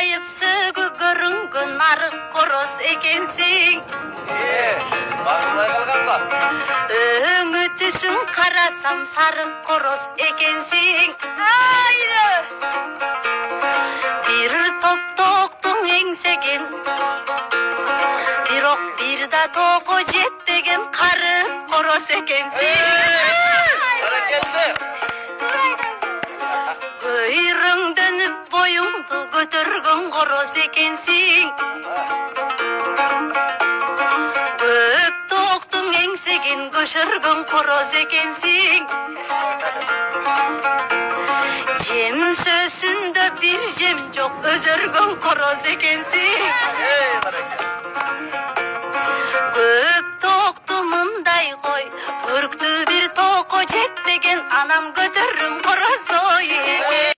Sargayıp sögü görüngün arık koros ekensin. Bağırmaya kalkanma. Öңü түсүн карасам sarık koros ekensin. Haydi. Bir top toktun engsegen. Бирок бир да токо жетпеген кары корос экенсиң. Hareketli. Көйрөң дөнүп боюңду көтөргөн корос экенсиң. Көп токтуң эңсеген көшөргөн корос экенсиң. Жем сөзүндө бир жем жок өзөргөн корос экенсиң. Көп токту мындай кой, өрктү бир токо жетпеген анам көтөрүм корос ой.